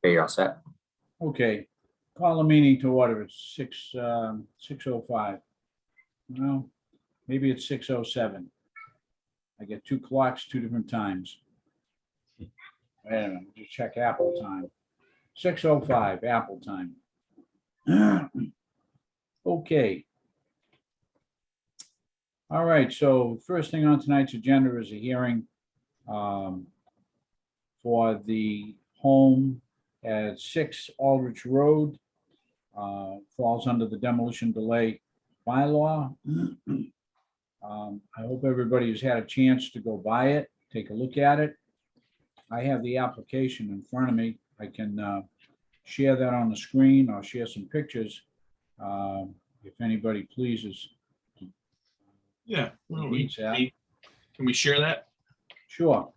Okay, you're all set. Okay, call the meeting to order. It's 6:05. No, maybe it's 6:07. I get two clocks, two different times. Wait a minute, just check Apple time. 6:05, Apple time. Okay. All right, so first thing on tonight's agenda is a hearing for the home at 6 Aldrich Road. Falls under the demolition delay bylaw. I hope everybody has had a chance to go by it, take a look at it. I have the application in front of me. I can share that on the screen or share some pictures if anybody pleases. Yeah. Well, Needs that. Can we share that? Sure.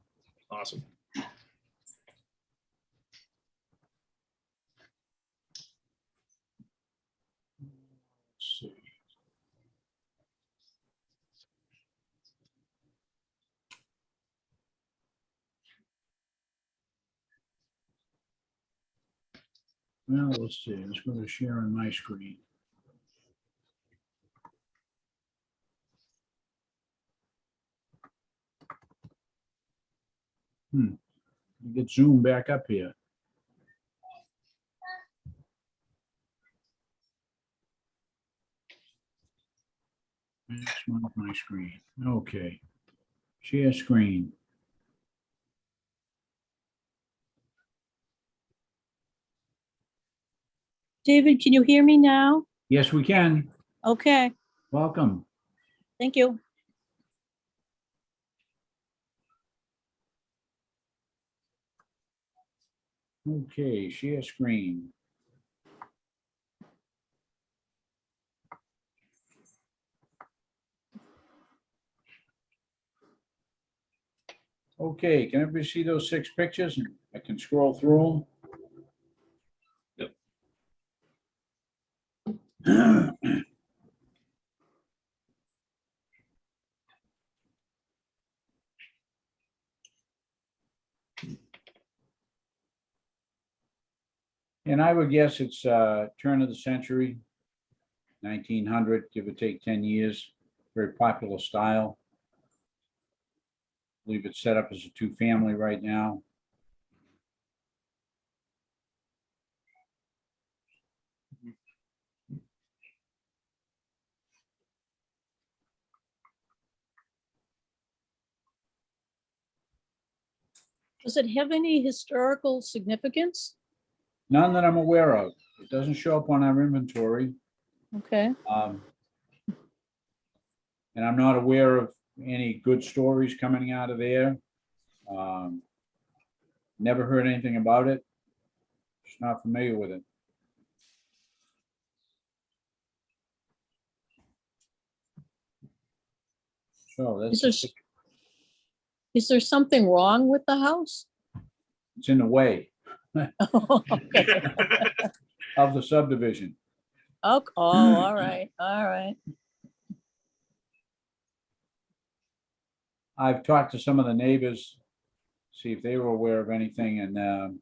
Awesome. Let's see. Well, let's see. Let's go to share on my screen. Get Zoom back up here. That's not my screen. Okay. Share screen. David, can you hear me now? Yes, we can. Okay, Welcome. thank you. Okay, share screen. Okay, can everybody see those 6 pictures? I can scroll through them. And I would guess it's turn of the century, 1900, give or take 10 years. Very popular style. I believe it's set up as a 2-family right now. Does it have any historical significance? None that I'm aware of. It doesn't show up on our inventory. Okay, And I'm not aware of any good stories coming out of there. Never heard anything about it. Just not familiar with it. So that's, is there something wrong with the house? it's in the way Okay. of the subdivision. Oh, all right, all right. I've talked to some of the neighbors, see if they were aware of anything, and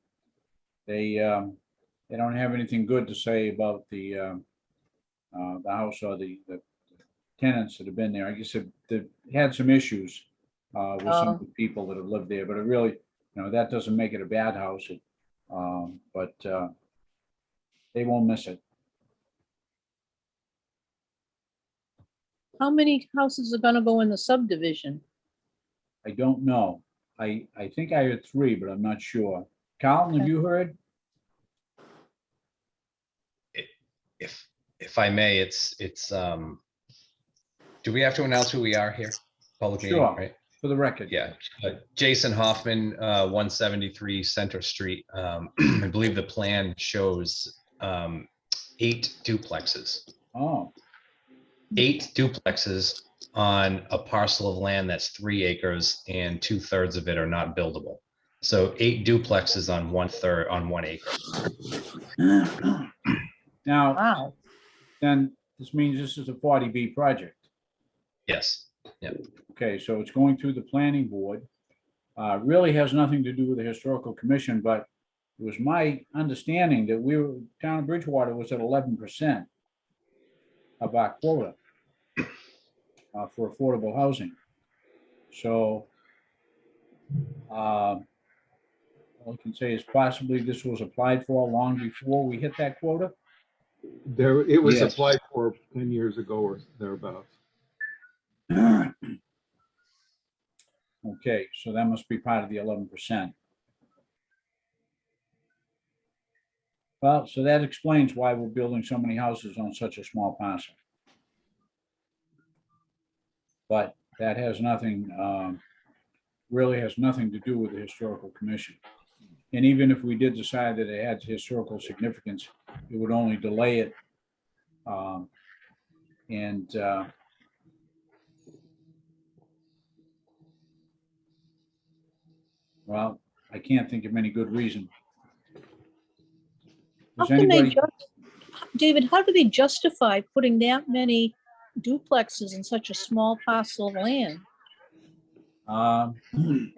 they don't have anything good to say about the house or the tenants that have been there. I guess they've had some issues with some of the people that have lived there, but it really, that doesn't make it a bad house. But they won't miss it. How many houses are gonna go in the subdivision? I don't know. I think I heard 3, but I'm not sure. Carlton, have you heard? If I may, it's do we have to announce who we are here? Public meeting, Sure. right? For the record. Yeah, Jason Hoffman, 173 Center Street. I believe the plan shows 8 duplexes. Oh, 8 duplexes on a parcel of land that's 3 acres and 2/3 of it are not buildable. So 8 duplexes on 1/3 on 1 acre. now, Wow, then this means this is a 40B project. Yes. Okay, so it's going through the planning board. Really has nothing to do with the historical commission, but it was my understanding that town of Bridgewater was at 11% of our quota for affordable housing. So all I can say is possibly this was applied for long before we hit that quota. It was Yes. applied for 10 years ago or thereabouts. Okay, so that must be part of the 11%. Well, so that explains why we're building so many houses on such a small parcel. But that has nothing, really has nothing to do with the historical commission. And even if we did decide that it had historical significance, it would only delay it. Well, I can't think of any good reason. How Does can they, anybody, David, how do they justify putting that many duplexes in such a small parcel of land? the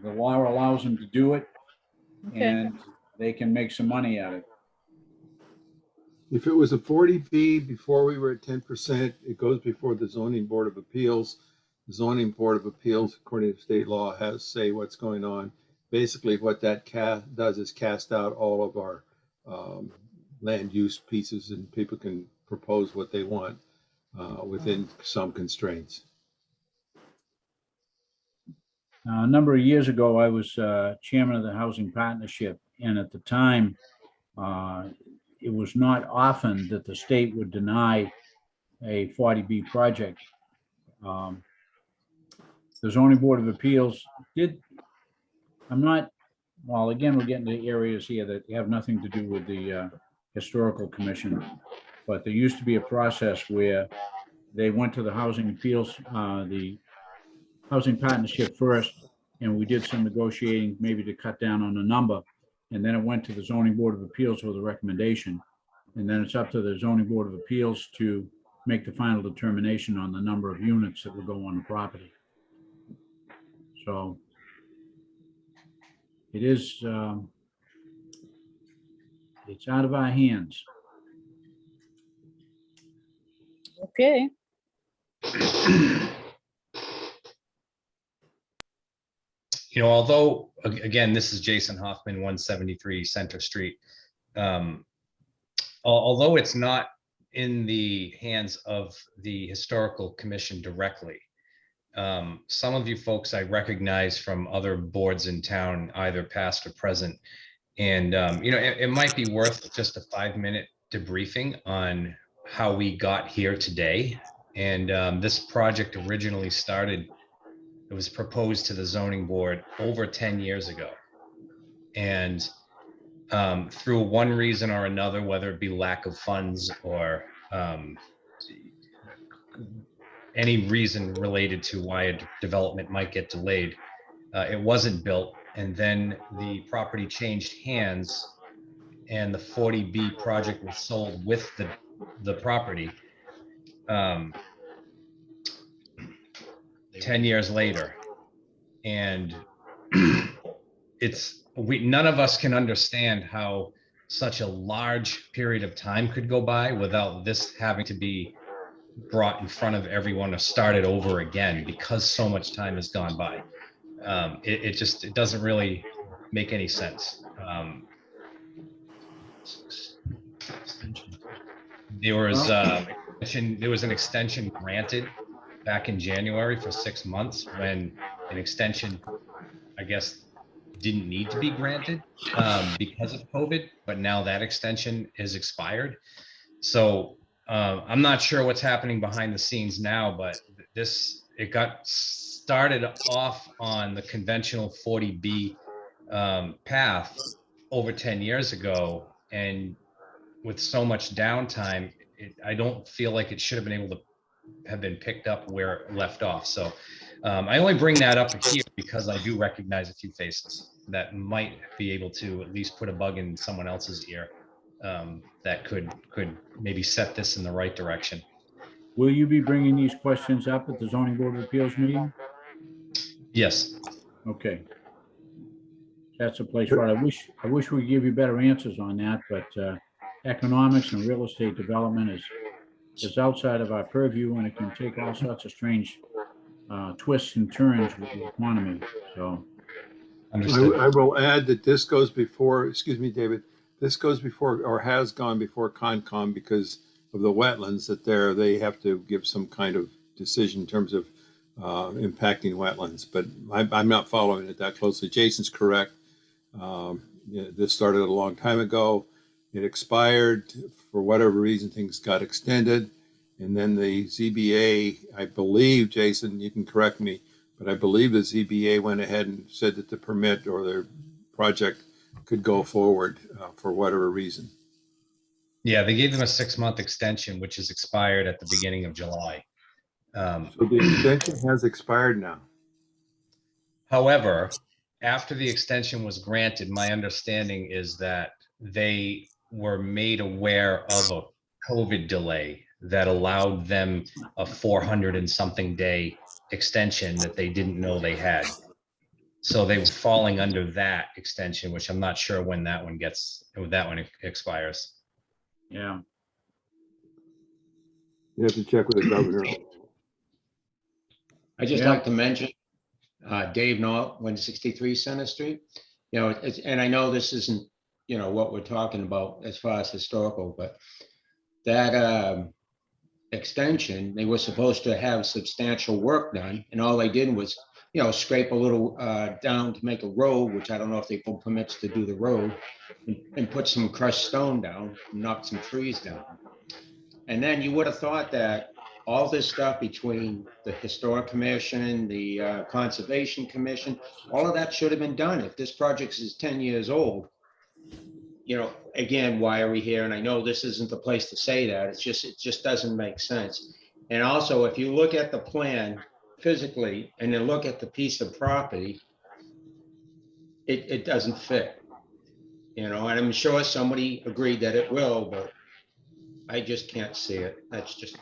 law allows them to do it, Okay, and they can make some money at it. If it was a 40B before we were at 10%, it goes before the zoning board of appeals. The zoning board of appeals, according to state law, has say what's going on. Basically, what that does is cast out all of our land use pieces, and people can propose what they want within some constraints. A number of years ago, I was chairman of the Housing Partnership, and at the time, it was not often that the state would deny a 40B project. The zoning board of appeals did, well, again, we're getting to areas here that have nothing to do with the historical commission, but there used to be a process where they went to the housing appeals, the housing partnership first, and we did some negotiating maybe to cut down on the number. And then it went to the zoning board of appeals with a recommendation. And then it's up to the zoning board of appeals to make the final determination on the number of units that will go on the property. So it is, it's out of our hands. okay. You know, although, again, this is Jason Hoffman, 173 Center Street. Although it's not in the hands of the historical commission directly, some of you folks I recognize from other boards in town, either past or present. And, you know, it might be worth just a 5-minute debriefing on how we got here today. And this project originally started, it was proposed to the zoning board over 10 years ago. And through one reason or another, whether it be lack of funds or any reason related to why a development might get delayed, it wasn't built. And then the property changed hands and the 40B project was sold with the property 10 years later. And none of us can understand how such a large period of time could go by without this having to be brought in front of everyone or started over again, because so much time has gone by. It doesn't really make any sense. There was an extension granted back in January for 6 months, when an extension, I guess, didn't need to be granted because of COVID, but now that extension is expired. So I'm not sure what's happening behind the scenes now, but it got started off on the conventional 40B path over 10 years ago. And with so much downtime, I don't feel like it should have been able to have been picked up where it left off. So I only bring that up here because I do recognize a few faces that might be able to at least put a bug in someone else's ear that could maybe set this in the right direction. Will you be bringing these questions up at the zoning board of appeals meeting? Yes. Okay. that's a place where I wish we could give you better answers on that, but economics and real estate development is outside of our purview, and it can take all sorts of strange twists and turns with the economy. So, Understood. I will add that this goes before, excuse me, David, this goes before or has gone before Concom because of the wetlands that they have to give some kind of decision in terms of impacting wetlands, but I'm not following it that closely. Jason's correct. This started a long time ago. It expired for whatever reason, things got extended. And then the ZBA, I believe, Jason, you can correct me, but I believe the ZBA went ahead and said that the permit or the project could go forward for whatever reason. Yeah, they gave them a 6-month extension, which is expired at the beginning of July. So the extension has expired now. However, after the extension was granted, my understanding is that they were made aware of a COVID delay that allowed them a 400 and something day extension that they didn't know they had. So they were falling under that extension, which I'm not sure when that one expires. yeah. You have to check with the governor. I just Yeah. like to mention, Dave Nault, 163 Center Street. You know, and I know this isn't, what we're talking about as far as historical, but that extension, they were supposed to have substantial work done, and all they did was, scrape a little down to make a road, which I don't know if they pulled permits to do the road, and put some crushed stone down, knock some trees down. And then you would have thought that all this stuff between the Historic Commission, the Conservation Commission, all of that should have been done. If this project is 10 years old, again, why are we here? And I know this isn't the place to say that. It just doesn't make sense. And also, if you look at the plan physically and then look at the piece of property, it doesn't fit. And I'm sure somebody agreed that it will, but I just can't see it. That's just,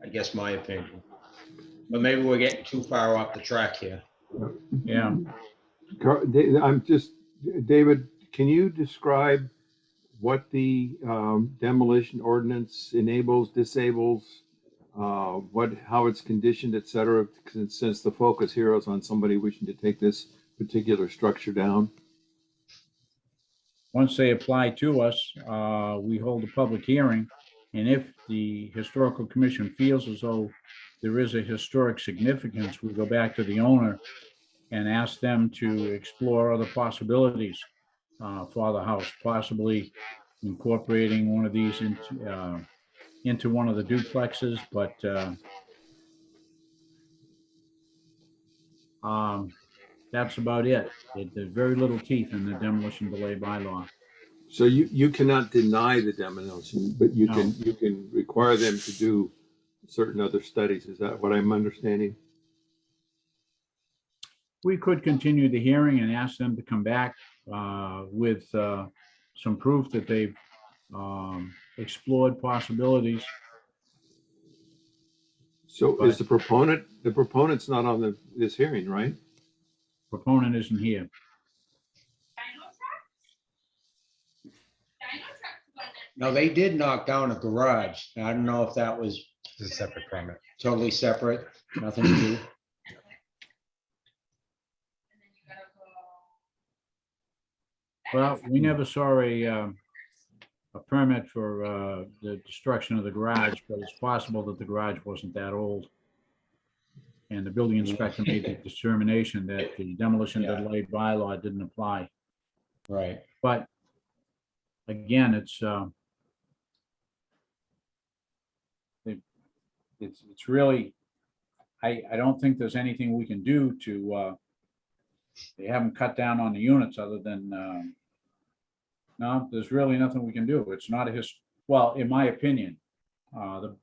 I guess, my opinion. But maybe we're getting too far off the track here. Yeah. David, can you describe what the demolition ordinance enables, disables, how it's conditioned, et cetera, since the focus here is on somebody wishing to take this particular structure down? Once they apply to us, we hold a public hearing. And if the Historical Commission feels as though there is a historic significance, we go back to the owner and ask them to explore other possibilities for the house, possibly incorporating one of these into one of the duplexes, but that's about it. There's very little teeth in the demolition delay bylaw. So you cannot deny the demolition, but you can require them to do certain other studies. Is that what I'm understanding? We could continue the hearing and ask them to come back with some proof that they've explored possibilities. So is the proponent's not on this hearing, right? Proponent isn't here. Now, they did knock down a garage. I don't know if that was It's a separate permit. totally separate, nothing to do. Well, we never saw a permit for the destruction of the garage, but it's possible that the garage wasn't that old. And the building inspector made the determination that the demolition delay bylaw didn't apply. Right. But again, it's really, I don't think there's anything we can do to, they haven't cut down on the units other than, no, there's really nothing we can do. It's not well, in my opinion, the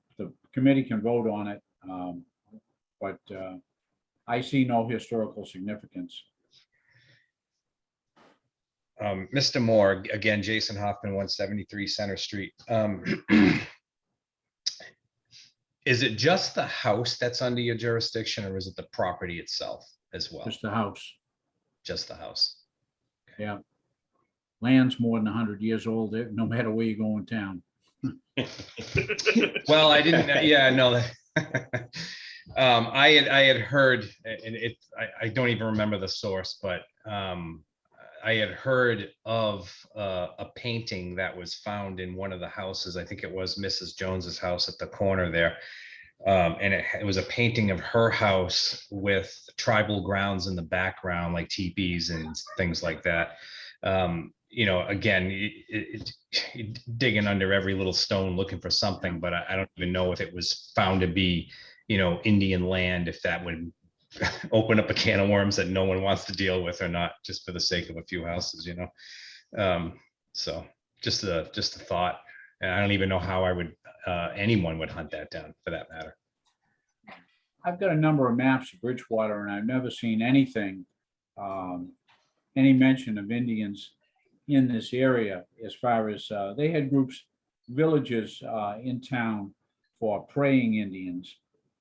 committee can vote on it. But I see no historical significance. Mr. Moore, again, Jason Hoffman, 173 Center Street. Is it just the house that's under your jurisdiction, or is it the property itself as well? Just the house. Just the house. Yeah. Land's more than 100 years old, no matter where you go in town. Well, I didn't, yeah, no. I had heard, and I don't even remember the source, but I had heard of a painting that was found in one of the houses. I think it was Mrs. Jones's house at the corner there. And it was a painting of her house with tribal grounds in the background, like teepees and things like that. You know, again, digging under every little stone looking for something, but I don't even know if it was found to be, you know, Indian land, if that would open up a can of worms that no one wants to deal with or not, just for the sake of a few houses, you know. So just a thought. And I don't even know how I would, anyone would hunt that down for that matter. I've got a number of maps of Bridgewater, and I've never seen anything, any mention of Indians in this area, as far as they had groups, villages in town for praying Indians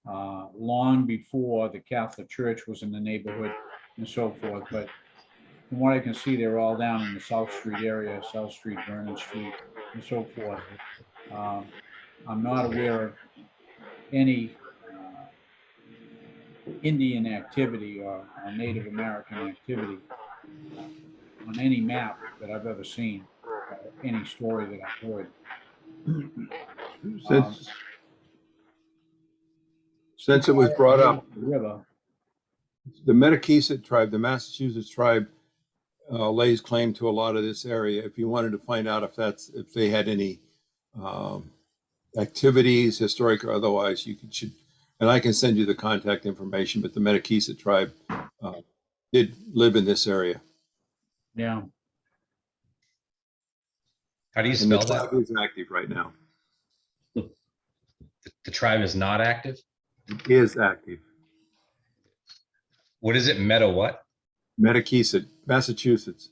long before the Catholic Church was in the neighborhood and so forth. But from what I can see, they're all down in the South Street area, South Street, Vernon Street, and so forth. I'm not aware of any Indian activity or Native American activity on any map that I've ever seen, any story that I've heard. Since it was brought up, The river, the Metakeesit tribe, the Massachusetts tribe, lays claim to a lot of this area. If you wanted to find out if they had any activities, historic or otherwise, should, and I can send you the contact information. But the Metakeesit tribe did live in this area. yeah. How do you And the spell tribe that? is active right now. The tribe is not active? It is active. What is it? Meta what? Metakeesit, Massachusetts.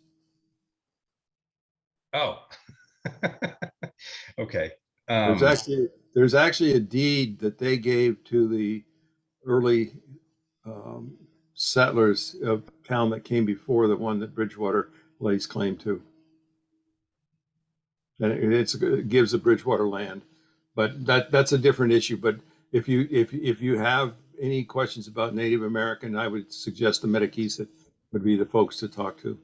Oh. Okay. There's actually a deed that they gave to the early settlers of town that came before the one that Bridgewater lays claim to. And it gives the Bridgewater land, but that's a different issue. But if you have any questions about Native American, I would suggest the Metakeesit would be the folks to talk to.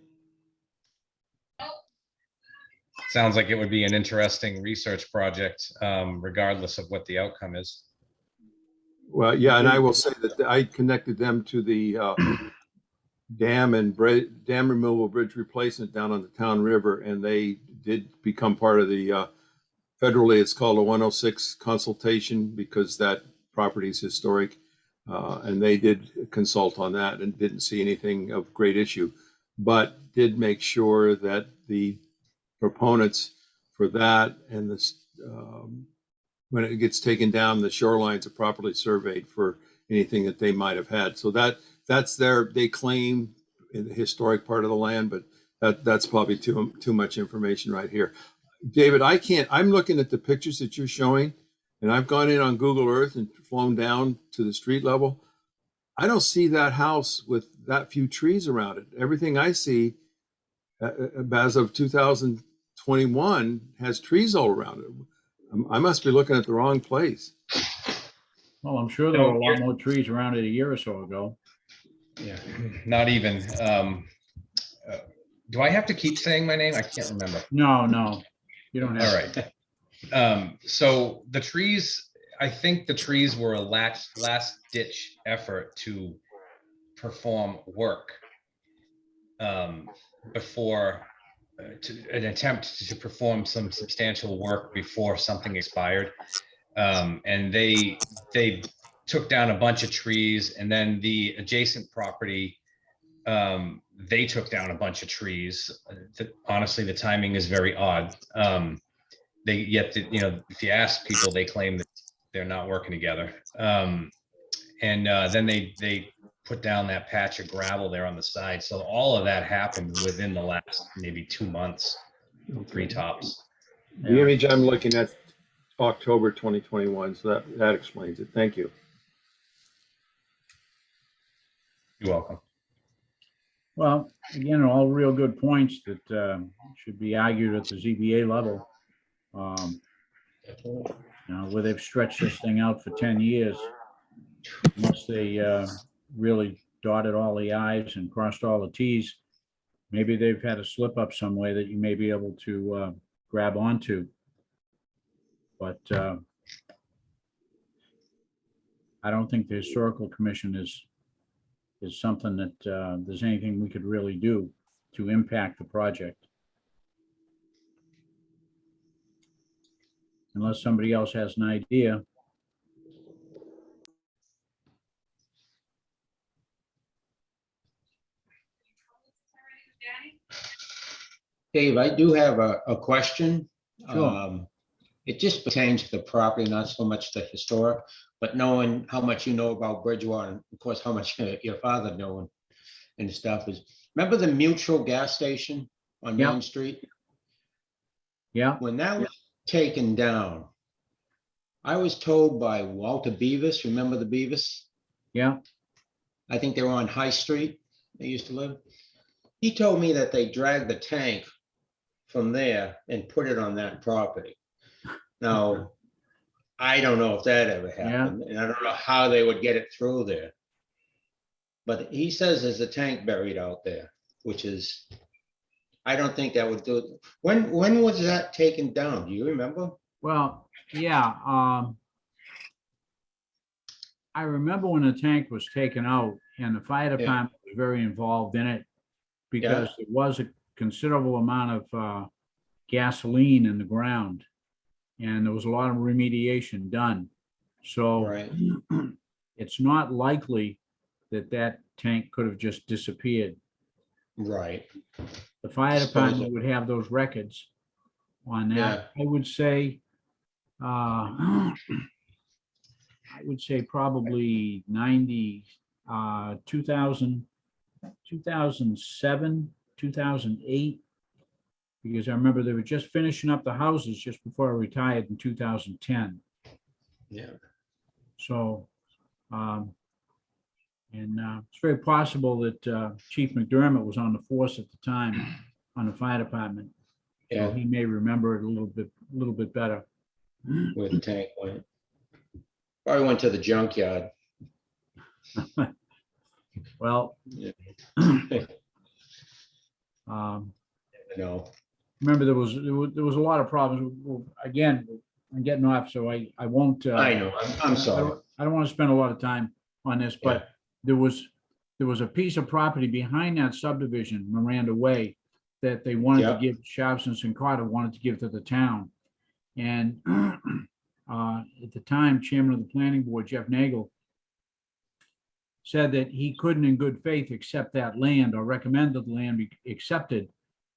Sounds like it would be an interesting research project, regardless of what the outcome is. Well, yeah, and I will say that I connected them to the dam removal bridge replacement down on the Town River, and they did become part of the federally. It's called a 106 consultation because that property is historic, and they did consult on that and didn't see anything of great issue, but did make sure that the proponents for that and this when it gets taken down, the shorelines are properly surveyed for anything that they might have had. So that's they claim in the historic part of the land, but that's probably too much information right here. David, I'm looking at the pictures that you're showing, and I've gone in on Google Earth and flown down to the street level. I don't see that house with that few trees around it. Everything I see as of 2021 has trees all around it. I must be looking at the wrong place. Well, I'm sure there were a lot more trees around it a year or so ago. Yeah, not even. Do I have to keep saying my name? I can't remember. No, you don't have. All right. So the trees, I think the trees were a last ditch effort to perform work before an attempt to perform some substantial work before something expired. And they took down a bunch of trees, and then the adjacent property, they took down a bunch of trees. Honestly, the timing is very odd. If you ask people, they claim that they're not working together. And then they put down that patch of gravel there on the side. So all of that happened within the last maybe 2 months, 3 tops. The image I'm looking at, October 2021. So that explains it. Thank you. You're welcome. Well, again, all real good points that should be argued at the ZBA level. Where they've stretched this thing out for 10 years. Unless they really dotted all the i's and crossed all the t's. Maybe they've had a slip up some way that you may be able to grab onto. But I don't think the Historical Commission is something that there's anything we could really do to impact the project. Unless somebody else has an idea. Dave, I do have a question. Sure. It just pertains to the property, not so much the historic, but knowing how much you know about Bridgewater, and of course, how much your father knew and stuff is, remember the Mutual gas station on Yep. Main Street? Yeah, When that was taken down, I was told by Walter Beavis, remember the Beavis? yeah, I think they were on High Street, they used to live. He told me that they dragged the tank from there and put it on that property. Now, I don't know if that ever happened, and I don't know how they would get it through there. But he says there's a tank buried out there, which is, I don't think that would do it. When was that taken down? Do you remember? well, yeah. I remember when the tank was taken out and the fire department was very involved in it because there was a considerable amount of gasoline in the ground and there was a lot of remediation done. So Right. it's not likely that that tank could have just disappeared. Right. The fire Suppose department it- would have those records on that. Yeah. I would say probably 2000, 2007, 2008. Because I remember they were just finishing up the houses just before I retired in 2010. Yeah. So, it's very possible that Chief McDermott was on the force at the time on the fire department. So Yeah, he may remember it a little bit better. where the tank went. Probably went to the junkyard. Well, Yeah. No. remember there was a lot of problems. Well, again, I'm getting off, so I won't. I know, I'm sorry. I don't want to spend a lot of time on this, but there was a piece of property behind that subdivision, Miranda Way, that they wanted to Yeah. give, Sharpsons and Carter wanted to give to the town. And at the time, Chairman of the Planning Board, Jeff Nagel, said that he couldn't in good faith accept that land or recommend that the land be accepted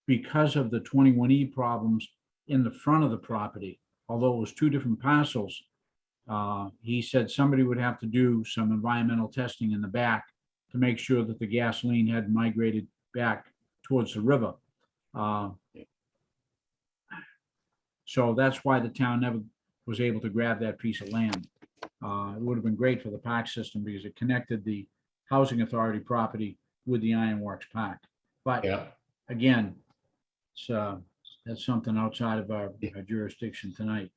because of the 21E problems in the front of the property. Although it was two different parcels, he said somebody would have to do some environmental testing in the back to make sure that the gasoline hadn't migrated back towards the river. So that's why the town never was able to grab that piece of land. It would have been great for the park system because it connected the housing authority property with the Ironworks Park. But Yeah, again, that's something outside of our jurisdiction tonight.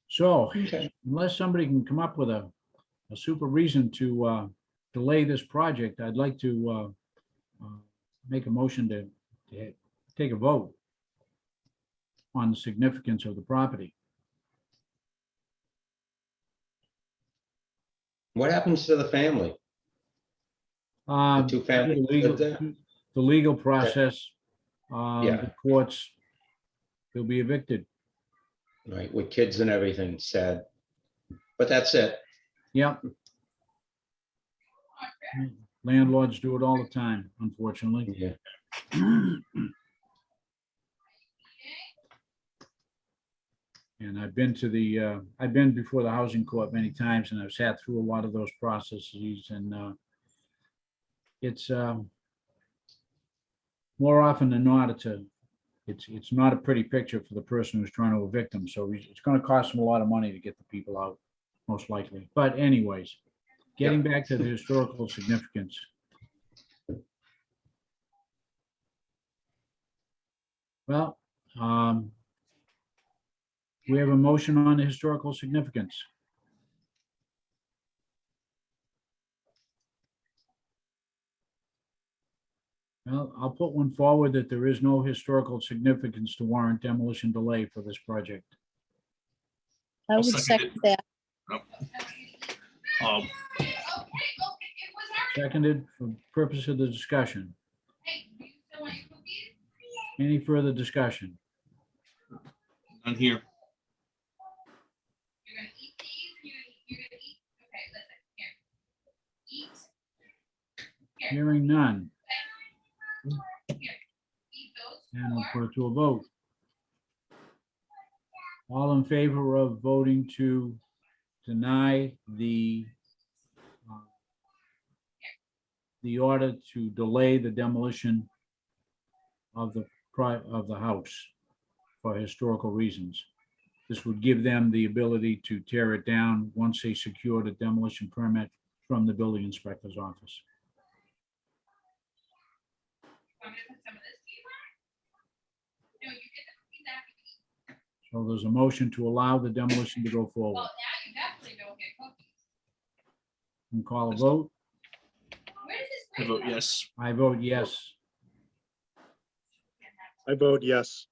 So okay. unless somebody can come up with a super reason to delay this project, I'd like to make a motion to take a vote on the significance of the property. What happens to the family? Two families live there? The legal process, Yeah. the courts, they'll be evicted. Right, with kids and everything, sad. But that's it. Yep. Landlords do it all the time, unfortunately. Yeah. And I've been I've been before the housing court many times and I've sat through a lot of those processes and it's more often than not, it's not a pretty picture for the person who's trying to evict them. So it's going to cost them a lot of money to get the people out, most likely. But anyways, getting back to the historical significance. Well, we have a motion on the historical significance. Well, I'll put one forward that there is no historical significance to warrant demolition delay for this project. I I'll would second second that. Um, Seconded for purpose of the discussion. Any further discussion? on here. You're gonna eat these, you're gonna eat, okay, listen, here. Eat. Hearing none, Here, eat those and we'll four. put it to a vote. All in favor of voting to deny the order to delay the demolition of the house for historical reasons. This would give them the ability to tear it down once they secured a demolition permit from the building inspector's office. Want me to put some of this to you? No, you get that. So there's a motion to allow the demolition to go forward. Well, now you definitely don't get cookies. And call a vote. Where does I this? vote yes. I vote yes. I vote yes.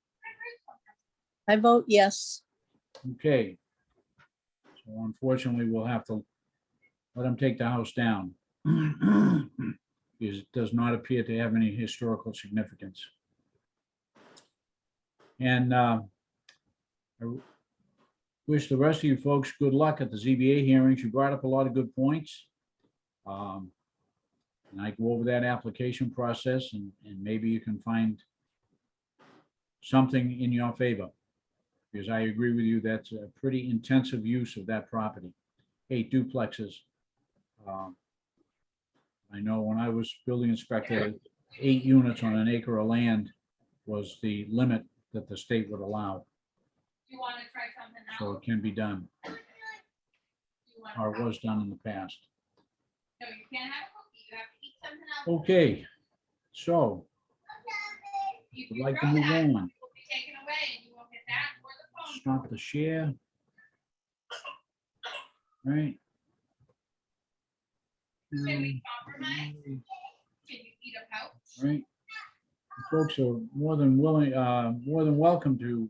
I vote yes. Okay. So unfortunately, we'll have to let them take the house down. Because it does not appear to have any historical significance. And I wish the rest of you folks good luck at the ZBA hearings. You brought up a lot of good points. And I go over that application process and maybe you can find something in your favor. Because I agree with you, that's a pretty intensive use of that property. 8 duplexes. I know when I was building inspector, 8 units on an acre of land was the limit that the state would allow. You wanna try something So else? it can be done, You wanna or it try- was done in the past. No, you can't have a cookie, you have to eat something else. Okay, so If I'd you like to throw move that, on. it will be taken away and you won't get that or the phone. Stop the share. Right. Can we compromise? Can you eat a pouch? Right. Folks are more than willing, more than welcome to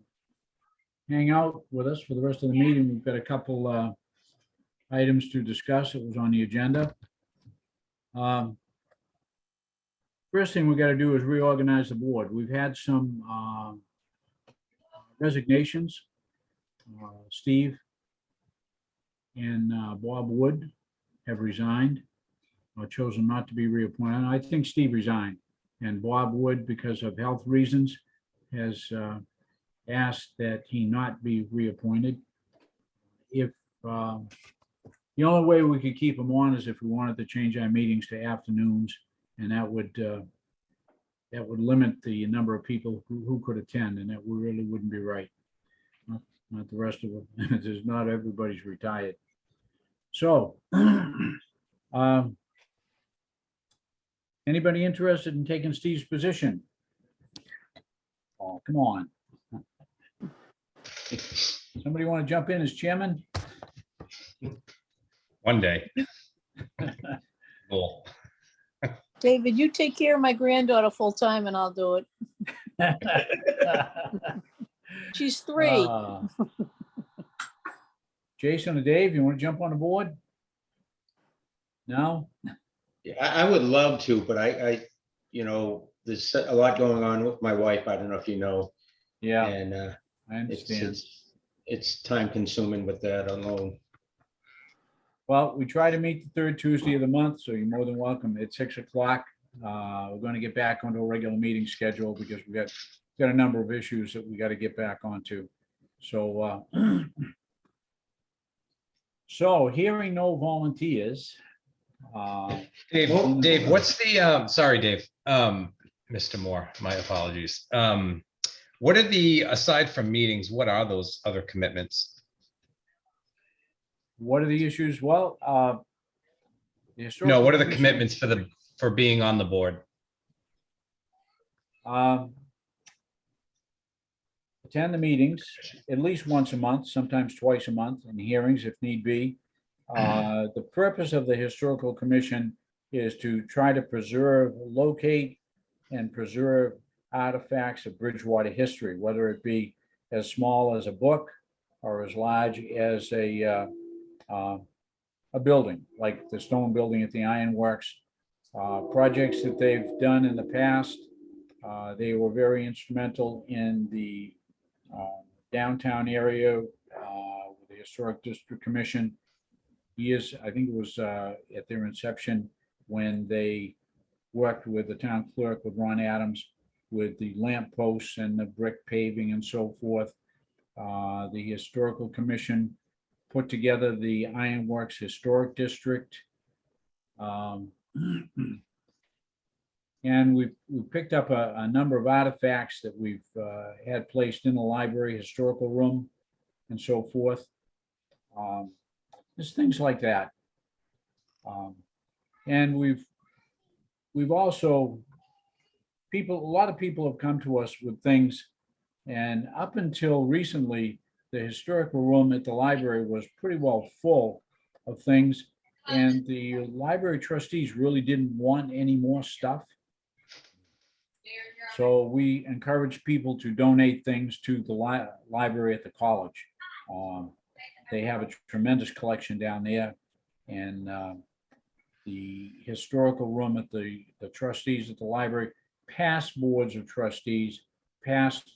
hang out with us for the rest of the meeting. We've got a couple items to discuss. It was on the agenda. First thing we got to do is reorganize the board. We've had some resignations. Steve and Bob Wood have resigned or chosen not to be reappointed. I think Steve resigned, and Bob Wood, because of health reasons, has asked that he not be reappointed. If the only way we could keep him on is if we wanted to change our meetings to afternoons, and that would limit the number of people who could attend, and that really wouldn't be right. Not the rest of it. There's not everybody's retired. So, anybody interested in taking Steve's position? Oh, come on. Somebody want to jump in as chairman? One day. Cool. David, you take care of my granddaughter full time and I'll do it. She's 3. Jason or Dave, you want to jump on the board? No? Yeah, I would love to, but there's a lot going on with my wife. I don't know if you know, Yeah, and I understand. it's time consuming with that alone. Well, we try to meet the 3rd Tuesday of the month, so you're more than welcome at 6 o'clock. We're going to get back onto a regular meeting schedule because we got a number of issues that we got to get back onto. So, so hearing no volunteers. Dave, what's the, sorry, Dave, Mr. Moore, my apologies. What are aside from meetings, what are those other commitments? What are the issues? Well, No, what are the Historical commitments for being on the board? attend the meetings at least once a month, sometimes twice a month, and hearings if need be. The purpose of the Historical Commission is to try to preserve, locate, and preserve artifacts of Bridgewater history, whether it be as small as a book or as large as a building, like the stone building at the Ironworks. Projects that they've done in the past. They were very instrumental in the downtown area with the Historic District Commission. Years, I think it was at their inception when they worked with the town clerk, with Ron Adams, with the lamp posts and the brick paving and so forth. The Historical Commission put together the Ironworks Historic District. And we picked up a number of artifacts that we've had placed in the library, historical room, and so forth. There's things like that. And we've also, a lot of people have come to us with things, and up until recently, the historical room at the library was pretty well full of things, and the library trustees really didn't want any more stuff. So we encourage people to donate things to the library at the college. They have a tremendous collection down there, and the historical room at the trustees at the library, past boards of trustees, past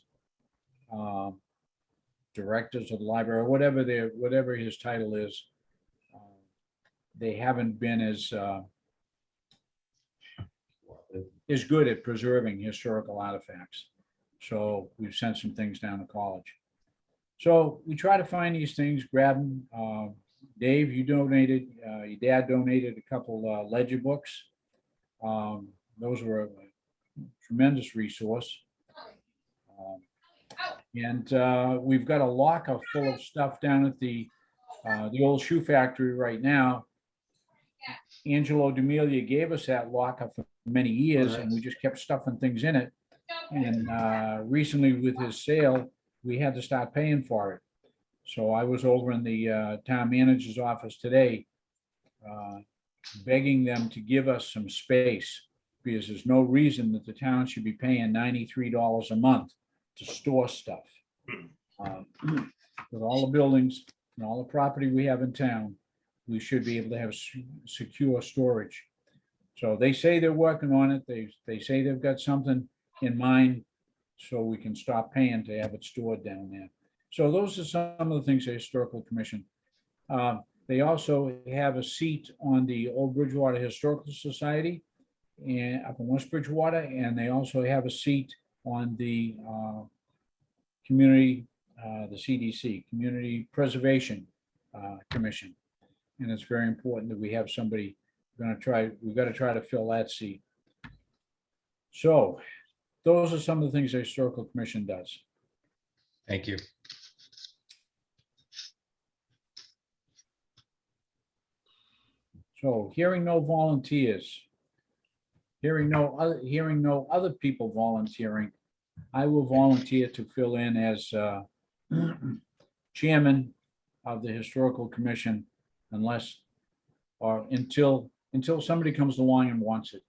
directors of the library, whatever his title is, they haven't been as good at preserving historical artifacts. So we've sent some things down to college. So we try to find these things, grab them. Dave, you donated, your dad donated a couple ledger books. Those were a tremendous resource. And we've got a locker full of stuff down at the old shoe factory right now. Angelo D'Amelia gave us that locker for many years, and we just kept stuffing things in it. And recently with his sale, we had to start paying for it. So I was over in the town manager's office today, begging them to give us some space, because there's no reason that the town should be paying $93 a month to store stuff. With all the buildings and all the property we have in town, we should be able to have secure storage. So they say they're working on it. They say they've got something in mind, so we can stop paying to have it stored down there. So those are some of the things the Historical Commission. They also have a seat on the Old Bridgewater Historical Society and up in West Bridgewater, and they also have a seat on the community, the CDC, Community Preservation Commission. And it's very important that we have somebody. We've got to try to fill that seat. So those are some of the things the Historical Commission does. Thank you. So hearing no volunteers, hearing no other people volunteering, I will volunteer to fill in as chairman of the Historical Commission, unless or until somebody comes along and wants it.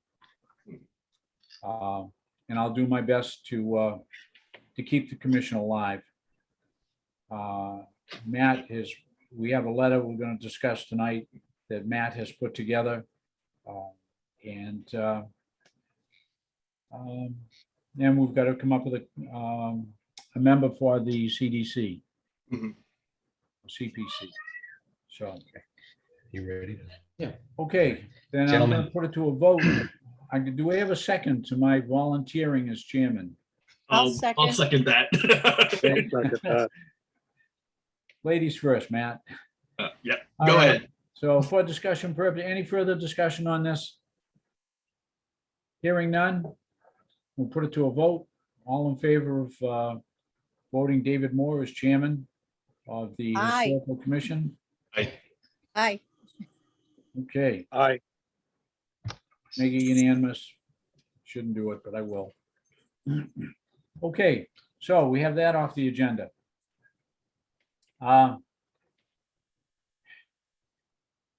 And I'll do my best to keep the commission alive. Matt we have a letter we're going to discuss tonight that Matt has put together. And we've got to come up with a member for the CDC, Mhm. CPC. So, You ready? okay, then I'm Gentlemen. going to put it to a vote. Do we have a second to my volunteering as chairman? I'll I'll second that. Ladies first, Matt. Yeah, All go right. ahead. So for discussion purpose, any further discussion on this? Hearing none, we'll put it to a vote. All in favor of voting David Moore as chairman of the Aye. Historical Commission? Aye. Okay, Aye. make it unanimous. Shouldn't do it, but I will. Okay, So we have that off the agenda.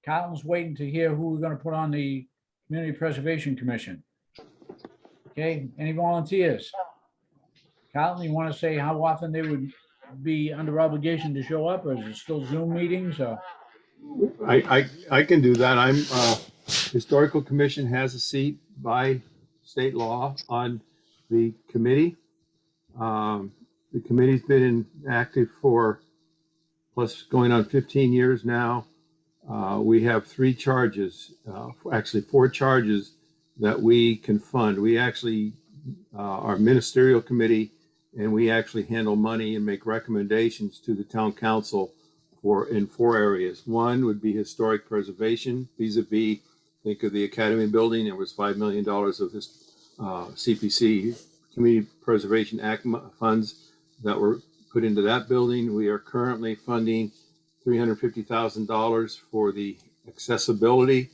Carlton's waiting to hear who we're gonna put on the Community Preservation Commission. Okay, any volunteers? Carlton, you wanna say how often they would be under obligation to show up, or is it still Zoom meetings, or? I can do that. Historical Commission has a seat by state law on the committee. The committee's been active for plus going on 15 years now. We have 3 charges, actually 4 charges that we can fund. We actually are ministerial committee, and we actually handle money and make recommendations to the town council in 4 areas. One would be historic preservation, vis-a-vis, think of the Academy building. There was $5 million of this Cpc Community Preservation Act funds that were put into that building. We are currently funding $350,000 for the accessibility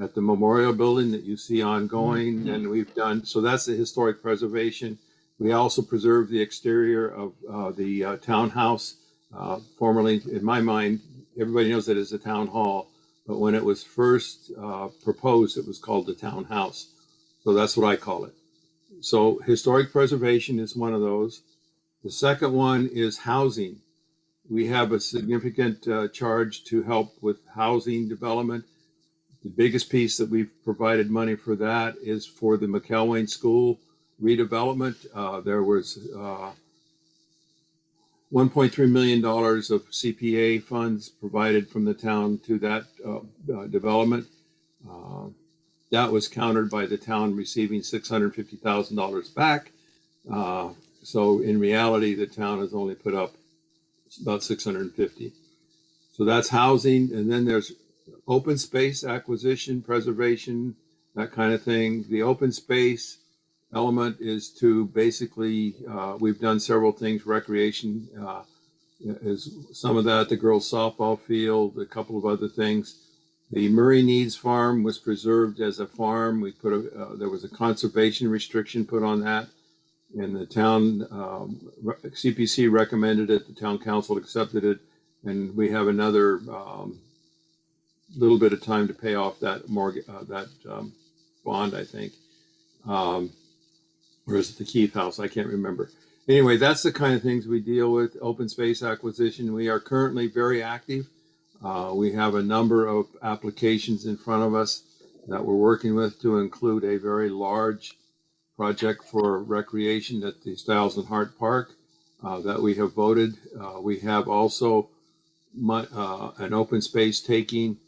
at the memorial building that you see ongoing. And we've done, so that's the historic preservation. We also preserve the exterior of the townhouse. Formerly, in my mind, everybody knows that it's a town hall, but when it was first proposed, it was called the townhouse. So that's what I call it. So historic preservation is one of those. The second one is housing. We have a significant charge to help with housing development. The biggest piece that we've provided money for that is for the McElwain School redevelopment. There was $1.3 million of CPA funds provided from the town to that development. That was countered by the town receiving $650,000 back. So in reality, the town has only put up about 650. So that's housing. And then there's open space acquisition, preservation, that kind of thing. The open space element is to basically, we've done several things, recreation is some of that, the girls softball field, a couple of other things. The Murray Needs Farm was preserved as a farm. We put there was a conservation restriction put on that. And the town, CPC recommended it, the town council accepted it, and we have another little bit of time to pay off that mortgage, bond, I think. Or is it the Keith House? I can't remember. Anyway, that's the kind of things we deal with, open space acquisition. We are currently very active. We have a number of applications in front of us that we're working with to include a very large project for recreation at the Stiles and Hart Park that we have voted. We have also an open space taking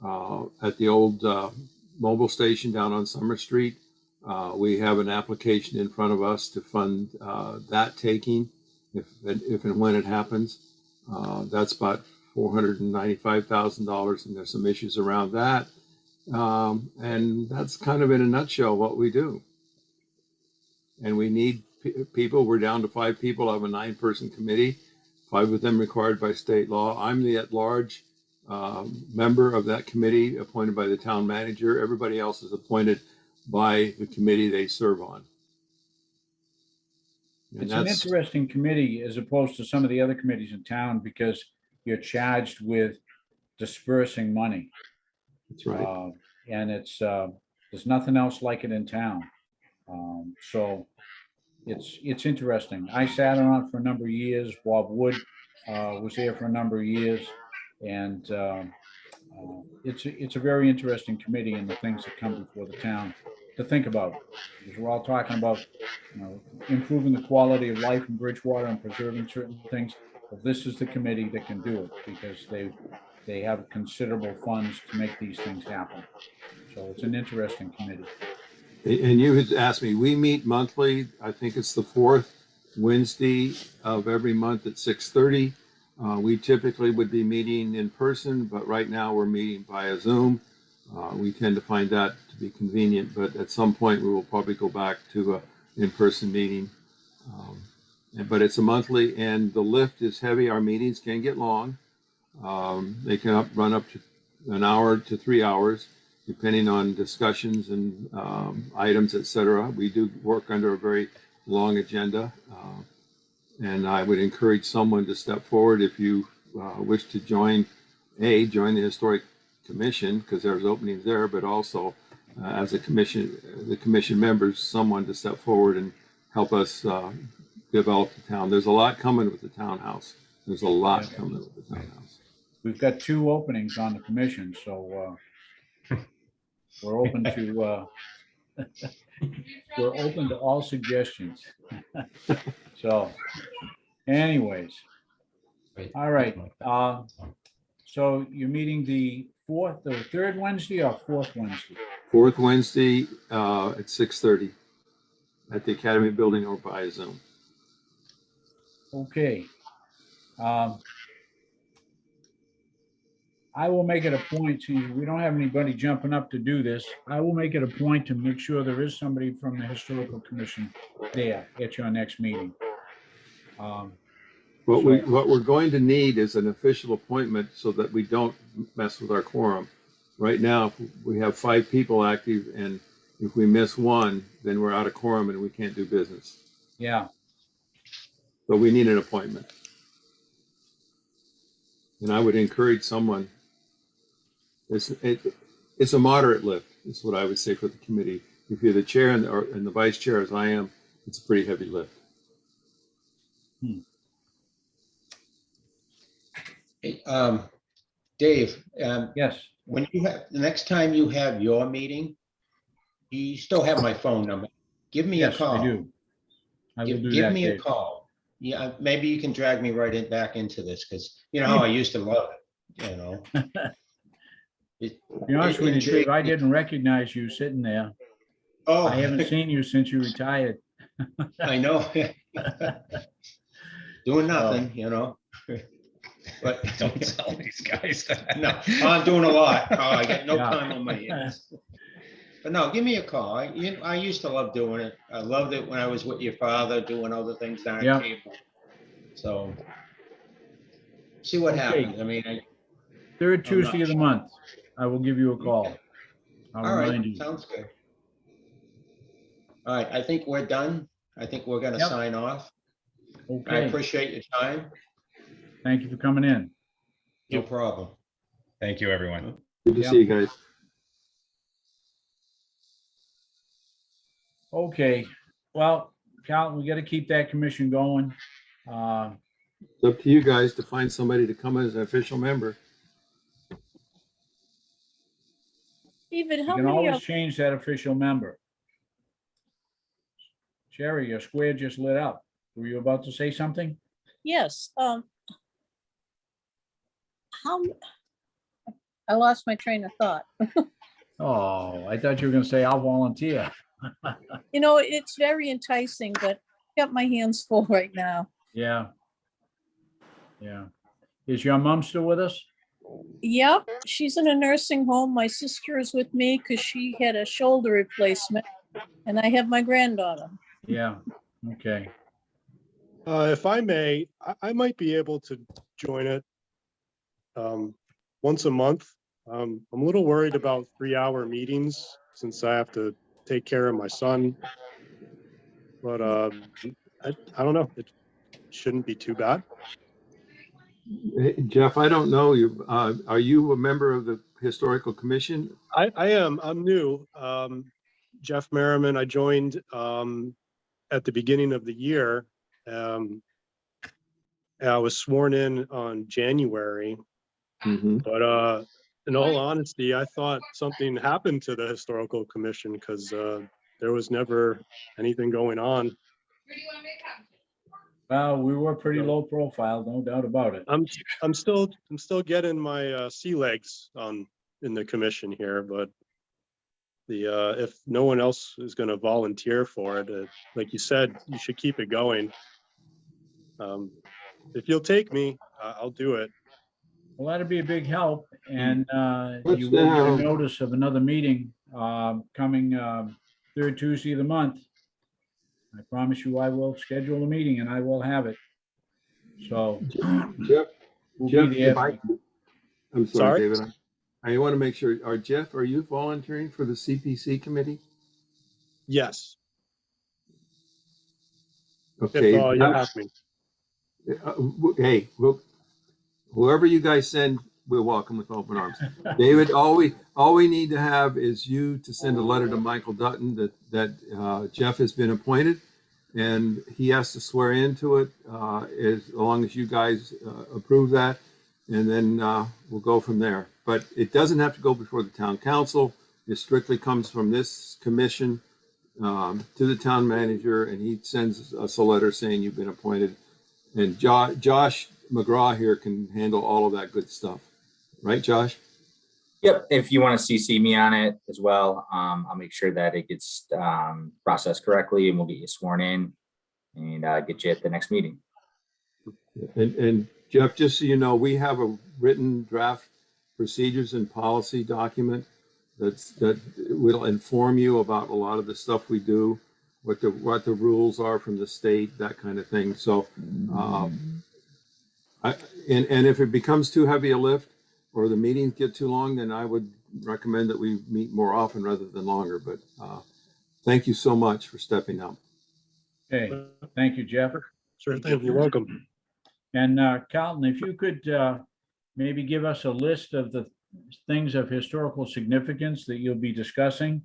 at the old mobile station down on Summer Street. We have an application in front of us to fund that taking if and when it happens. That's about $495,000, and there's some issues around that. And that's kind of in a nutshell what we do. And we need people. We're down to 5 people. I have a 9-person committee, 5 of them required by state law. I'm the at-large member of that committee appointed by the town manager. Everybody else is appointed by the committee they serve on. And It's an interesting committee as opposed to some of the other committees in town because you're charged with dispersing money. That's right. And it's there's nothing else like it in town. So it's interesting. I sat on it for a number of years. Bob Wood was there for a number of years, and it's a very interesting committee and the things that come before the town to think about. Because we're all talking about, improving the quality of life in Bridgewater and preserving certain things. Well, this is the committee that can do it because they have considerable funds to make these things happen. So it's an interesting committee. And you had asked me, we meet monthly. I think it's the 4th Wednesday of every month at 6:30. We typically would be meeting in person, but right now we're meeting via Zoom. We tend to find that to be convenient, but at some point we will probably go back to an in-person meeting. But it's a monthly, and the lift is heavy. Our meetings can get long. They can run up to an hour to 3 hours, depending on discussions and items, etc. We do work under a very long agenda. And I would encourage someone to step forward if you wish to join the Historic Commission, because there's openings there, but also as the commission members, someone to step forward and help us develop the town. There's a lot coming with the townhouse. There's a lot Yeah. coming with the townhouse. We've got 2 openings on the commission, so we're open to we're open to all suggestions. So anyways, Wait. all right. So you're meeting the 3rd Wednesday or 4th Wednesday? Fourth Wednesday at 6:30 at the Academy Building or by Zoom. Okay. I will make it a point, since we don't have anybody jumping up to do this, I will make it a point to make sure there is somebody from the Historical Commission there at your next meeting. What we're going to need is an official appointment so that we don't mess with our quorum. Right now, we have 5 people active, and if we miss one, then we're out of quorum and we can't do business. Yeah, So we need an appointment. And I would encourage someone. It's a moderate lift, is what I would say for the committee. If you're the chair and the vice chair, as I am, it's a pretty heavy lift. Hey, Dave, yes, when you have, the next time you have your meeting, you still have my phone number. Give me a yes, call. I do. I will do Give that, me a Dave. call. Yeah, maybe you can drag me back into this, because you know how I used to love it, you know. To be honest with you, intrigued Dave, I me. didn't recognize you sitting there. Oh, I haven't seen you since you retired. I know. Doing nothing, you know. But Don't tell these guys that. no, I'm doing a lot. Oh, I got no Yeah. time on my hands. But no, give me a call. I used to love doing it. I loved it when I was with your father doing other things down Yeah. at cable. So see what Okay. happens. I mean, 3rd not Tuesday of the sure. month, I will give you a call. I'll all remind right, you. sounds good. All right, I think we're done. I think we're gonna Yep. sign off. I Okay, appreciate your time. thank you for coming in. No problem. Thank you, everyone. Good to Yeah. see you guys. Okay, well, Cal, we gotta keep that commission going. It's up to you guys to find somebody to come as an official member. David, You how can many always of, change that official member. Sherry, your square just lit up. Were you about to say something? yes, I lost my train of thought. Oh, I thought you were gonna say I'll volunteer. You know, it's very enticing, but I got my hands full right now. Yeah. Yeah. Is your mom still with us? Yep, she's in a nursing home. My sister is with me because she had a shoulder replacement, and I have my granddaughter. Yeah, okay. If I may, I might be able to join it once a month. I'm a little worried about 3-hour meetings since I have to take care of my son. But I don't know. It shouldn't be too bad. Hey, Jeff, I don't know you. Are you a member of the Historical Commission? I am. I'm new. Jeff Merriman, I joined at the beginning of the year. I was sworn in on January. Mm-hmm. But in all honesty, I thought something happened to the Historical Commission because there was never anything going on. Where do you want to make copies? Well, we were pretty low profile, no doubt about it. I'm still getting my sea legs in the commission here, but if no one else is going to volunteer for it, like you said, you should keep it going. If you'll take me, I'll do it. Well, that'd be a big help, and What's you will get a the- notice of another meeting coming 3rd Tuesday of the month. I promise you I will schedule a meeting and I will have it. So Jeff, we'll Jeff, be there. I'm sorry, Sorry? David. I want to make sure. Jeff, are you volunteering for the CPC committee? Yes, Okay. if you have me. Hey, whoever you guys send, we're welcome with open arms. David, all we need to have is you to send a letter to Michael Dutton that Jeff has been appointed, and he has to swear into it as long as you guys approve that, and then we'll go from there. But it doesn't have to go before the town council. It strictly comes from this commission to the town manager, and he sends us a letter saying you've been appointed. And Josh McGraw here can handle all of that good stuff. Right, Josh? Yep, if you want to CC me on it as well, I'll make sure that it gets processed correctly, and we'll get you sworn in and get you at the next meeting. And Jeff, just so you know, we have a written draft procedures and policy document that will inform you about a lot of the stuff we do, what the rules are from the state, that kind of thing. So, and if it becomes too heavy a lift or the meetings get too long, then I would recommend that we meet more often rather than longer. But thank you so much for stepping up. Okay, thank you, Jeff. Sure thing. You're welcome. And Carlton, if you could maybe give us a list of the things of historical significance that you'll be discussing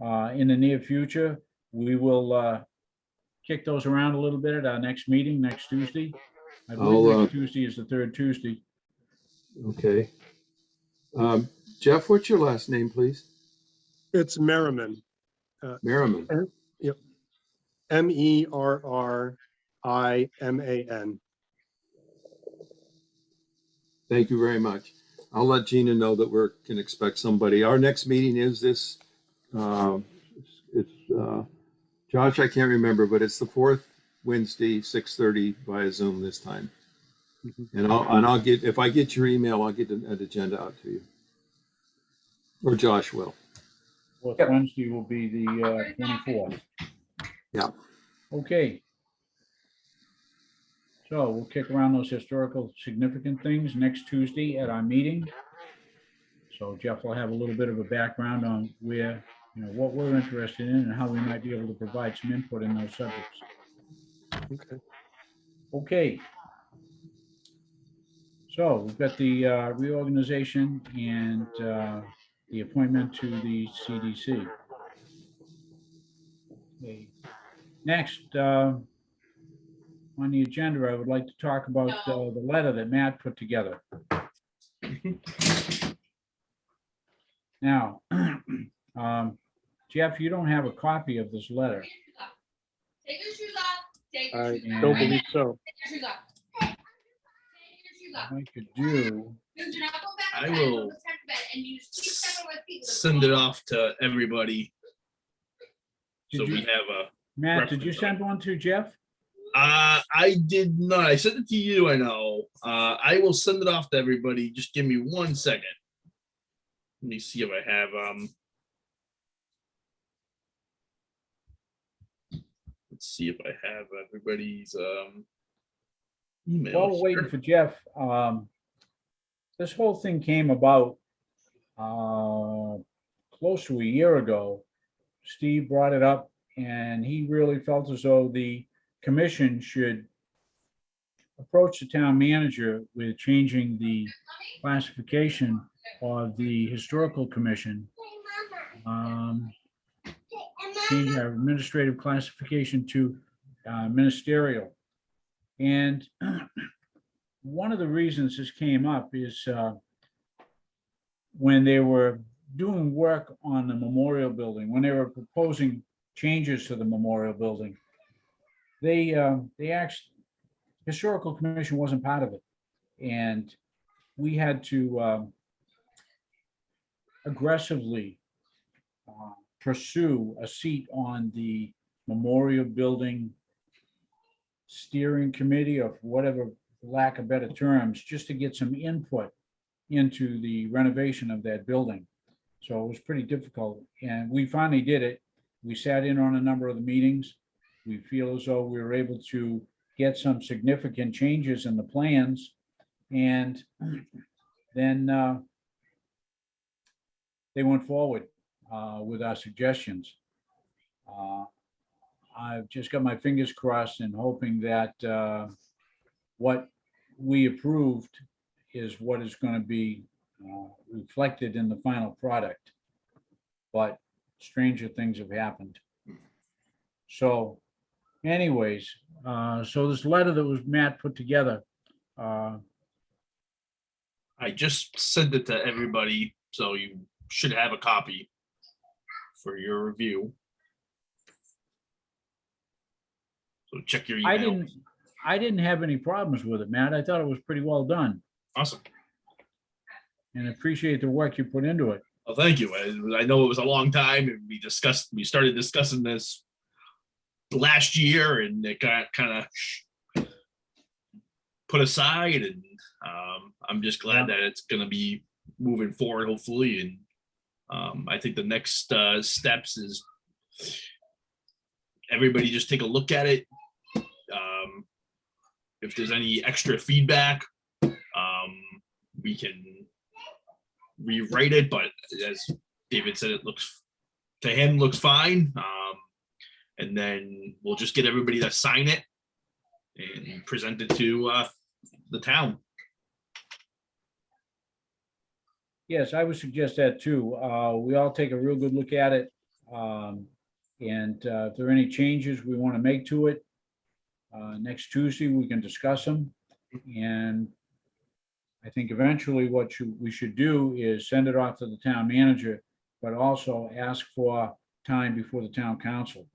in the near future. We will kick those around a little bit at our next meeting next Tuesday. I believe next Tuesday is the third Tuesday. Okay. Jeff, what's your last name, please? It's Merriman. Merriman. Yep. MERRIMAN. Thank you very much. I'll let Gina know that we can expect somebody. Our next meeting is this. Josh, I can't remember, but it's the fourth Wednesday, 6:30 via Zoom this time. And I'll get, if I get your email, I'll get an agenda out to you. Or Josh will. Fourth Wednesday will be the 24th. Yeah. Okay. So we'll kick around those historical significant things next Tuesday at our meeting. So Jeff will have a little bit of a background on where, what we're interested in and how we might be able to provide some input in those subjects. Okay. Okay. So we've got the reorganization and the appointment to the CDC. Okay. Next, on the agenda, I would like to talk about the letter that Matt put together. Now, Jeff, you don't have a copy of this letter. Take your shoes off. Take your I shoes off. don't believe so. Take your shoes off. Take your shoes off. What I could do, Do not go back I to bed. will Go back to bed and you just keep stepping with people. Send it off to everybody. Did So you- we have a, Matt, did you reference send one to Jeff? I did not. I sent it to you, I know. I will send it off to everybody. Just give me 1 second. Let me see if I have, let's see if I have everybody's, email. While we're waiting for Jeff, this whole thing came about close to a year ago. Steve brought it up and he really felt as though the commission should approach the town manager with changing the classification of the historical commission. Change our administrative classification to ministerial. And one of the reasons this came up is when they were doing work on the memorial building, when they were proposing changes to the memorial building, they actually, historical commission wasn't part of it. And we had to aggressively pursue a seat on the memorial building steering committee, or whatever, for lack of better terms, just to get some input into the renovation of that building. So it was pretty difficult, and we finally did it. We sat in on a number of the meetings. We feel as though we were able to get some significant changes in the plans, and then they went forward with our suggestions. I've just got my fingers crossed and hoping that what we approved is what is going to be reflected in the final product. But stranger things have happened. So anyways, so this letter that was Matt put together, I just sent it to everybody, so you should have a copy for your review. So check your email. I didn't have any problems with it, Matt. I thought it was pretty well done, Awesome. and appreciate the work you put into it. Well, thank you. I know it was a long time, and we started discussing this last year, and it got kind of put aside, and I'm just glad that it's going to be moving forward, hopefully. And I think the next steps is everybody just take a look at it. If there's any extra feedback, we can rewrite it, but as David said, it looks fine. And then we'll just get everybody to sign it and present it to the town. Yes, I would suggest that too. We all take a real good look at it. And if there are any changes we want to make to it, next Tuesday, we can discuss them. And I think eventually what we should do is send it off to the town manager, but also ask for time before the town council.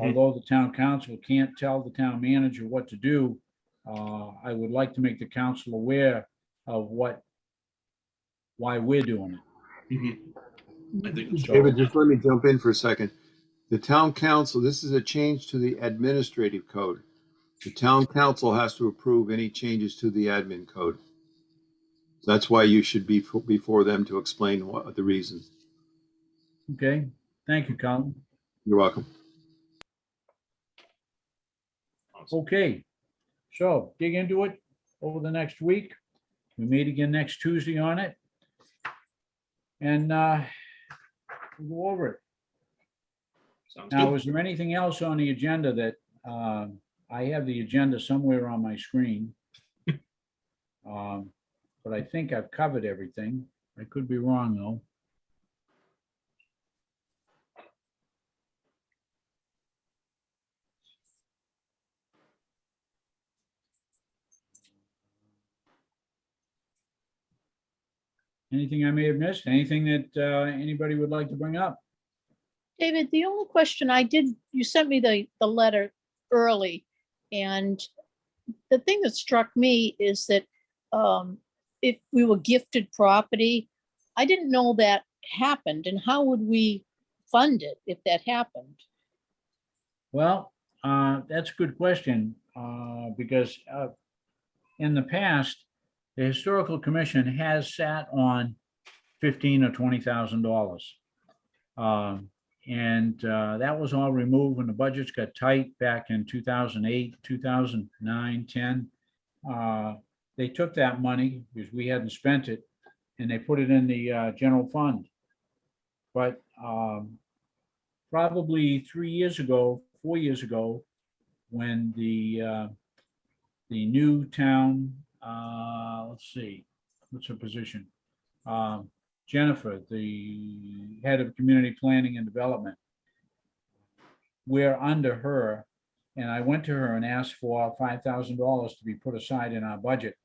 Although the town council can't tell the town manager what to do, I would like to make the council aware of why we're doing it. I think so. David, just let me jump in for a second. The town council, this is a change to the administrative code. The town council has to approve any changes to the admin code. That's why you should be before them to explain what the reasons. Okay, thank you, Colin. You're welcome. Okay, so dig into it over the next week. We meet again next Tuesday on it. And we'll go over it. Sounds Now, good. is there anything else on the agenda that I have the agenda somewhere on my screen? But I think I've covered everything. I could be wrong, though. Anything I may have missed? Anything that anybody would like to bring up? David, the only question you sent me the letter early, and the thing that struck me is that if we were gifted property, I didn't know that happened, and how would we fund it if that happened? Well, that's a good question, because in the past, the Historical Commission has sat on $15,000 or $20,000. And that was all removed when the budgets got tight back in 2008, 2009, 10. They took that money because we hadn't spent it, and they put it in the general fund. But probably 4 years ago, when the new town, let's see, what's her position? Jennifer, the head of community planning and development. We're under her, and I went to her and asked for $5,000 to be put aside in our budget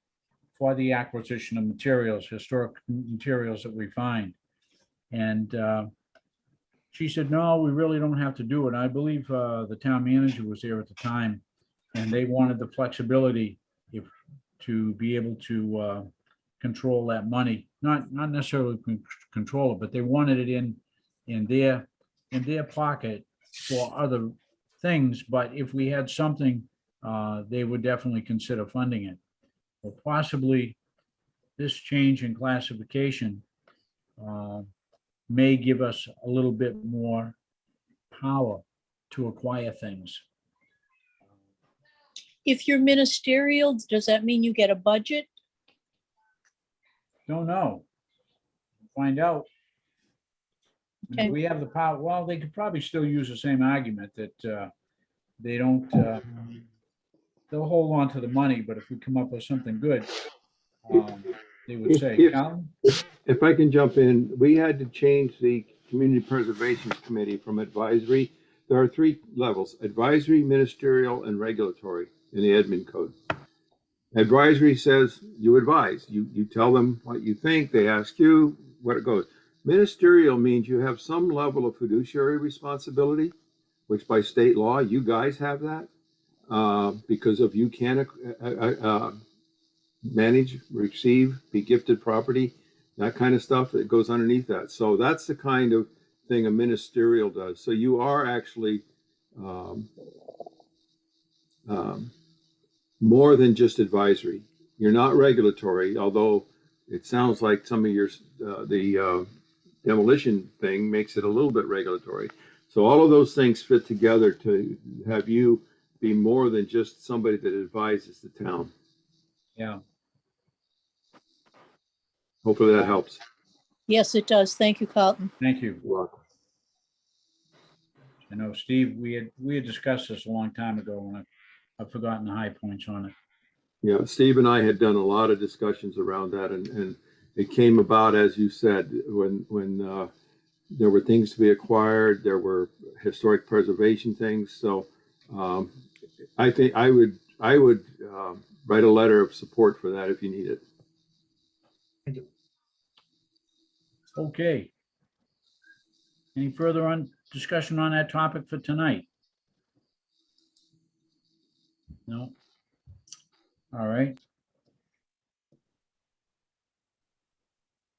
for the acquisition of materials, historic materials that we find. And she said, no, we really don't have to do it. I believe the town manager was there at the time, and they wanted the flexibility to be able to control that money, not necessarily control it, but they wanted it in their pocket for other things. But if we had something, they would definitely consider funding it. Or possibly this change in classification may give us a little bit more power to acquire things. If you're ministerial, does that mean you get a budget? Don't know. Find out. Okay. We have the power. Well, they could probably still use the same argument that they don't they'll hold on to the money, but if we come up with something good, they would say, If- Colin? If I can jump in, we had to change the Community Preservation Committee from advisory. There are 3 levels: advisory, ministerial, and regulatory in the admin code. Advisory says you advise, you tell them what you think, they ask you what it goes. Ministerial means you have some level of fiduciary responsibility, which by state law, you guys have that, because of you can manage, receive, be gifted property, that kind of stuff that goes underneath that. So that's the kind of thing a ministerial does. So you are actually more than just advisory. You're not regulatory, although it sounds like some of your demolition thing makes it a little bit regulatory. So all of those things fit together to have you be more than just somebody that advises the town. Yeah, Hopefully that helps. Yes, it does. Thank you, Carlton. thank you. You're welcome. I know, Steve, we had discussed this a long time ago, and I've forgotten the high points on it. Yeah, Steve and I had done a lot of discussions around that, and it came about, as you said, when there were things to be acquired, there were historic preservation things. So I think I would write a letter of support for that if you need it. Okay. Any further on discussion on that topic for tonight? No? All right.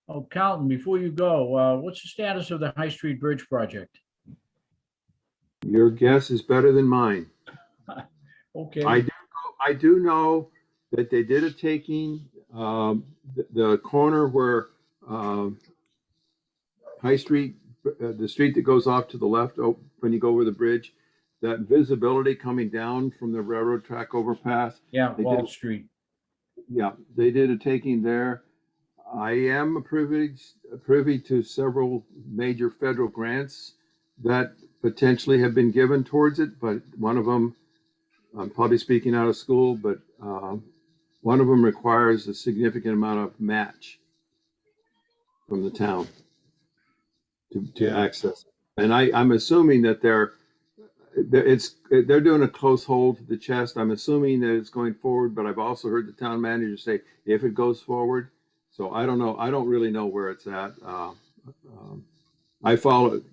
Oh, Carlton, before you go, what's the status of the High Street Bridge project? Your guess is better than mine. Okay, I do know that they did a taking, the corner where High Street, the street that goes off to the left when you go over the bridge, that visibility coming down from the railroad track overpass. yeah, They Wall did. Street. Yeah, they did a taking there. I am privy to several major federal grants that potentially have been given towards it, but one of them, I'm probably speaking out of school, but one of them requires a significant amount of match from the town to Yeah. access it. And I'm assuming that they're doing a close hold to the chest. I'm assuming that it's going forward, but I've also heard the town manager say if it goes forward. So I don't know. I don't really know where it's at. I followed.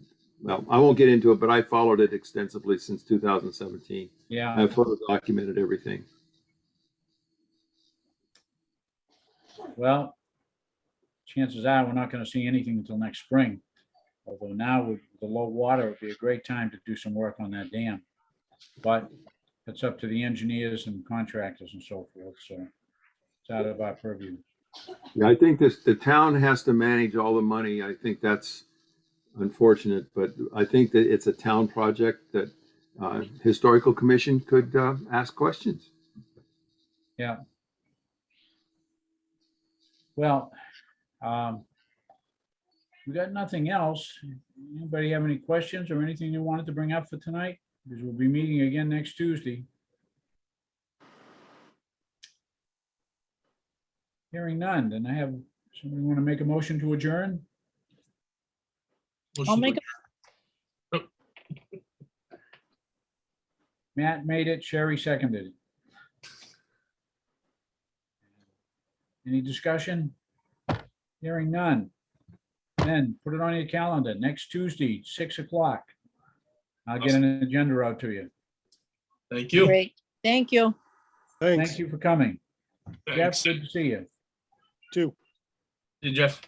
Well, I won't get into it, but I followed it extensively since 2017. Yeah, I've photo documented everything. well, chances are we're not gonna see anything until next spring. Although now with the low water, it'd be a great time to do some work on that dam. But it's up to the engineers and contractors and so forth, so it's out of our purview. Yeah, I think the town has to manage all the money. I think that's unfortunate, but I think that it's a town project that historical commission could ask questions. Yeah. Well, we got nothing else. Anybody have any questions or anything you wanted to bring up for tonight? Because we'll be meeting again next Tuesday. Hearing none, then I have, somebody want to make a motion to adjourn? I'll make Matt made it, Sherry seconded it. Any discussion? Hearing none. Then put it on your calendar, next Tuesday, 6 o'clock. I'll get an agenda out to you. Thank it you. great. Thank you. Thanks. Thank you for coming. Jeff, Thanks. good to see you. Too. Hey, Jeff.